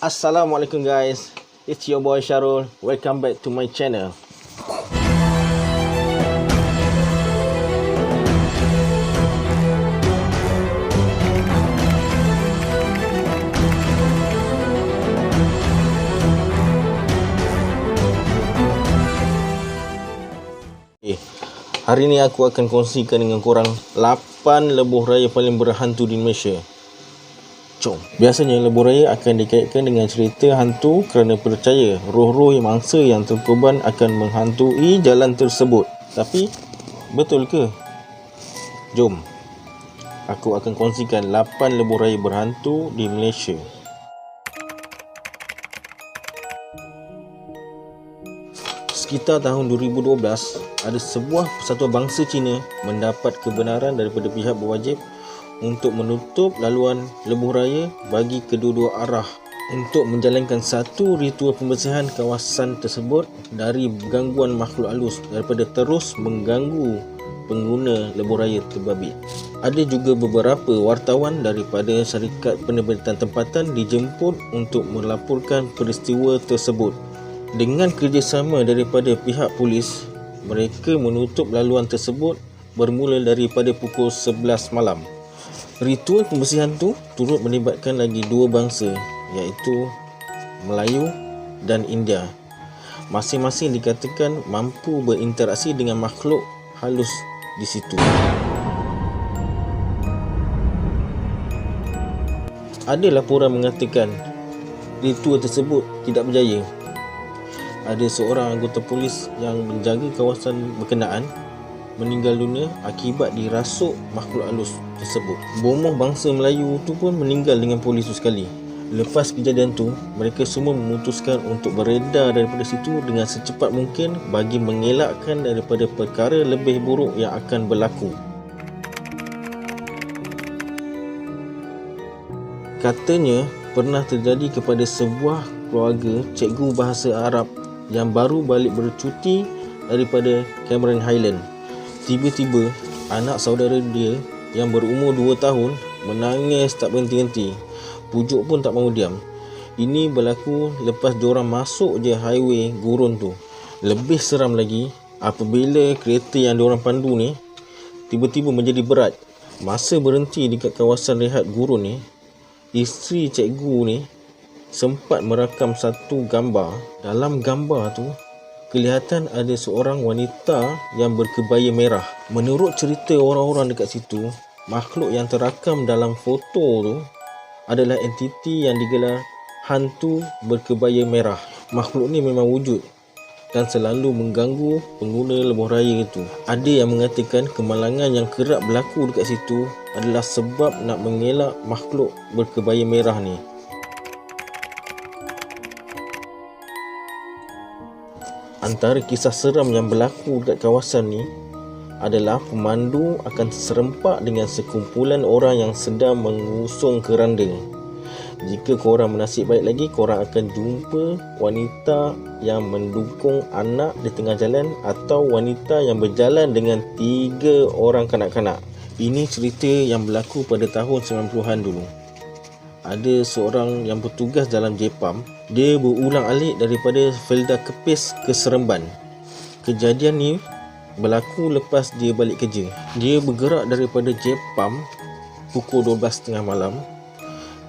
Assalamualaikum guys, it's your boy Syarul. Welcome back to my channel. Hari ni aku akan kongsikan dengan korang 8 lebuh raya paling berhantu di Malaysia. Jom. Biasanya lebuh raya akan dikaitkan dengan cerita hantu kerana percaya roh-roh yang mangsa yang terkorban akan menghantui jalan tersebut. Tapi betul ke? Jom. Aku akan kongsikan 8 lebuh raya berhantu di Malaysia. Sekitar tahun 2012, ada sebuah persatuan bangsa Cina mendapat kebenaran daripada pihak berwajib untuk menutup laluan lebuh raya bagi kedua-dua arah untuk menjalankan satu ritual pembersihan kawasan tersebut dari gangguan makhluk halus daripada terus mengganggu pengguna lebuh raya terbabit. Ada juga beberapa wartawan daripada syarikat penerbitan tempatan dijemput untuk melaporkan peristiwa tersebut. Dengan kerjasama daripada pihak polis, mereka menutup laluan tersebut bermula daripada pukul 11 malam. Ritual pembersihan tu turut melibatkan lagi dua bangsa, iaitu Melayu dan India. Masing-masing dikatakan mampu berinteraksi dengan makhluk halus di situ. Ada laporan mengatakan ritual tersebut tidak berjaya. Ada seorang anggota polis yang menjaga kawasan berkenaan meninggal dunia akibat dirasuk makhluk halus tersebut. Bomoh bangsa Melayu tu pun meninggal dengan polis tu sekali. Lepas kejadian tu, mereka semua memutuskan untuk beredar daripada situ dengan secepat mungkin bagi mengelakkan daripada perkara lebih buruk yang akan berlaku. Katanya pernah terjadi kepada sebuah keluarga cikgu bahasa Arab yang baru balik bercuti daripada Cameron Highland. Tiba-tiba anak saudara dia yang berumur 2 tahun menangis tak berhenti-henti. Pujuk pun tak mahu diam. Ini berlaku lepas diorang masuk je highway gurun tu. Lebih seram lagi apabila kereta yang diorang pandu ni tiba-tiba menjadi berat. Masa berhenti dekat kawasan rehat gurun ni, isteri cikgu ni sempat merakam satu gambar. Dalam gambar tu kelihatan ada seorang wanita yang berkebaya merah. Menurut cerita orang-orang dekat situ, makhluk yang terakam dalam foto tu adalah entiti yang digelar hantu berkebaya merah. Makhluk ni memang wujud dan selalu mengganggu pengguna lebuh raya itu. Ada yang mengatakan kemalangan yang kerap berlaku dekat situ adalah sebab nak mengelak makhluk berkebaya merah ni. Antara kisah seram yang berlaku dekat kawasan ni adalah pemandu akan serempak dengan sekumpulan orang yang sedang mengusung keranda. Jika korang bernasib baik lagi, korang akan jumpa wanita yang mendukung anak di tengah jalan atau wanita yang berjalan dengan 3 orang kanak-kanak. Ini cerita yang berlaku pada tahun 90-an dulu. Ada seorang yang bertugas dalam Jepam. Dia berulang alik daripada Felda Kepis ke Seremban. Kejadian ni berlaku lepas dia balik kerja. Dia bergerak daripada Jepam pukul 12.30 malam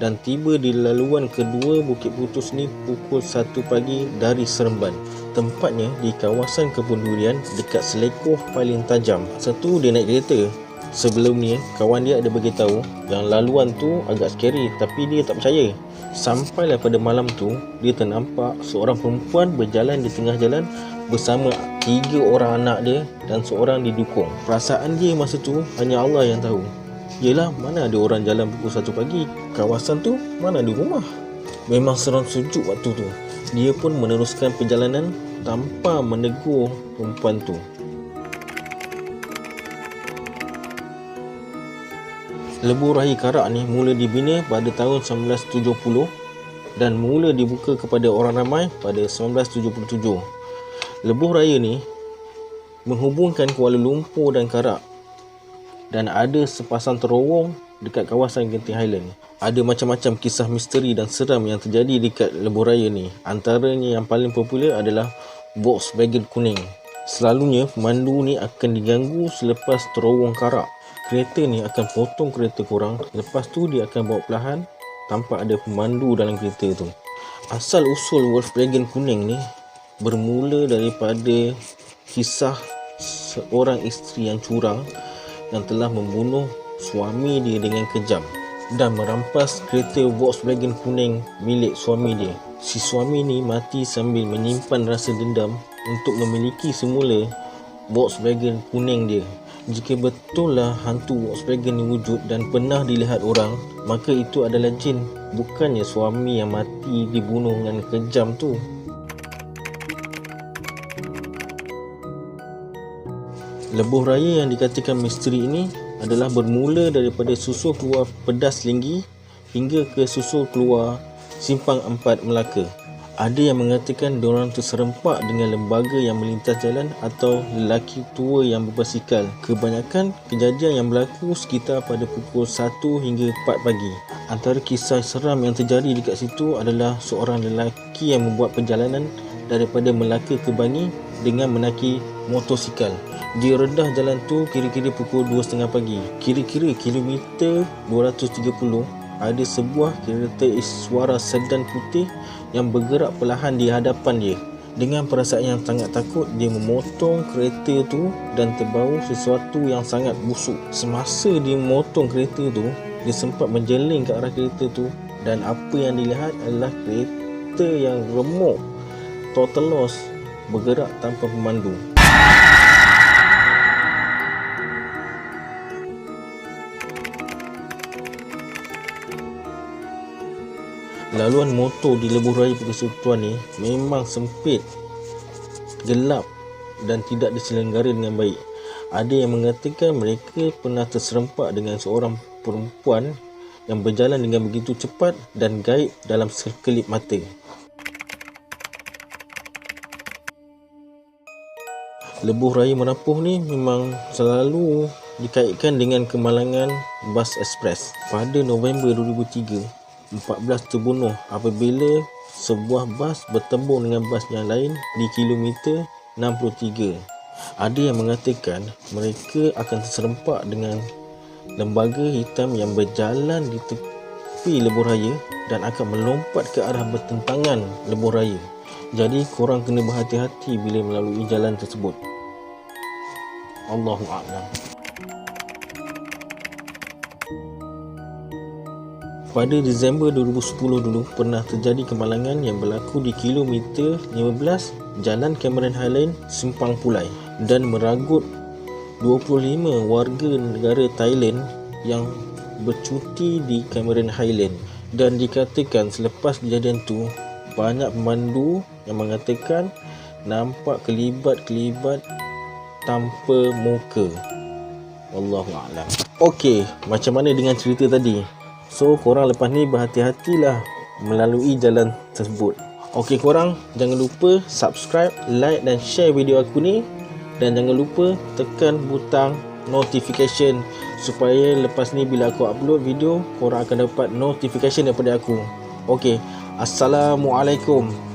dan tiba di laluan kedua Bukit Putus ni pukul 1 pagi dari Seremban. Tempatnya di kawasan kebun durian dekat selekoh paling tajam. Satu dia naik kereta. Sebelum ni kawan dia ada beritahu yang laluan tu agak scary, tapi dia tak percaya. Sampailah pada malam tu dia ternampak seorang perempuan berjalan di tengah jalan bersama 3 orang anak dia dan seorang didukung. Perasaan dia masa tu hanya Allah yang tahu. Yelah, mana ada orang jalan pukul 1 pagi, kawasan tu mana ada rumah. Memang seram sejuk waktu tu. Dia pun meneruskan perjalanan tanpa menegur perempuan tu. Lebuh Raya Karak ni mula dibina pada tahun 1970 dan mula dibuka kepada orang ramai pada 1977. Lebuh Raya ni menghubungkan Kuala Lumpur dan Karak dan ada sepasang terowong dekat kawasan Genting Highland. Ada macam-macam kisah misteri dan seram yang terjadi dekat lebuh raya ni. Antaranya yang paling popular adalah Volkswagen kuning. Selalunya pemandu ni akan diganggu selepas terowong karak. Kereta ni akan potong kereta korang, lepas tu dia akan bawa perlahan tanpa ada pemandu dalam kereta tu. Asal usul Volkswagen kuning ni bermula daripada kisah seorang isteri yang curang yang telah membunuh suami dia dengan kejam dan merampas kereta Volkswagen kuning milik suami dia. Si suami ni mati sambil menyimpan rasa dendam untuk memiliki semula Volkswagen kuning dia. Jika betullah hantu Volkswagen ni wujud dan pernah dilihat orang, maka itu adalah jin, bukannya suami yang mati dibunuh dengan kejam tu. Lebuh raya yang dikatakan misteri ini adalah bermula daripada susul keluar Pedas Linggi hingga ke susul keluar Simpang 4 Melaka. Ada yang mengatakan diorang terserempak dengan lembaga yang melintas jalan atau lelaki tua yang berbasikal. Kebanyakan kejadian yang berlaku sekitar pada pukul 1 hingga 4 pagi. Antara kisah seram yang terjadi dekat situ adalah seorang lelaki yang membuat perjalanan daripada Melaka ke Bangi dengan menaiki motosikal. Dia redah jalan tu kira-kira pukul 2.30 pagi. Kira-kira kilometer 230 ada sebuah kereta Iswara sedan putih yang bergerak perlahan di hadapan dia. Dengan perasaan yang sangat takut, dia memotong kereta tu dan terbau sesuatu yang sangat busuk. Semasa dia memotong kereta tu, dia sempat menjeling ke arah kereta tu dan apa yang dilihat adalah kereta yang remuk, total loss, bergerak tanpa pemandu. Laluan motor di lebuh raya Persekutuan ni memang sempit, gelap dan tidak diselenggara dengan baik. Ada yang mengatakan mereka pernah terserempak dengan seorang perempuan yang berjalan dengan begitu cepat dan gaib dalam sekelip mata. Lebuh raya Merapuh ni memang selalu dikaitkan dengan kemalangan bas ekspres. Pada November 2003, 14 terbunuh apabila sebuah bas bertembung dengan bas yang lain di kilometer 63. Ada yang mengatakan mereka akan terserempak dengan lembaga hitam yang berjalan di tepi lebuh raya dan akan melompat ke arah bertentangan lebuh raya. Jadi korang kena berhati-hati bila melalui jalan tersebut. Allahu a'lam. Pada Disember 2010 dulu pernah terjadi kemalangan yang berlaku di kilometer 15 Jalan Cameron Highland, Simpang Pulai dan meragut 25 warga negara Thailand yang bercuti di Cameron Highland. Dan dikatakan selepas kejadian tu, banyak pemandu yang mengatakan nampak kelibat-kelibat tanpa muka. Wallahualam. Okey, macam mana dengan cerita tadi? So korang lepas ni berhati-hatilah melalui jalan tersebut. Okey korang, jangan lupa subscribe, like dan share video aku ni. Dan jangan lupa tekan butang notification supaya lepas ni bila aku upload video, korang akan dapat notification daripada aku. Okey, Assalamualaikum.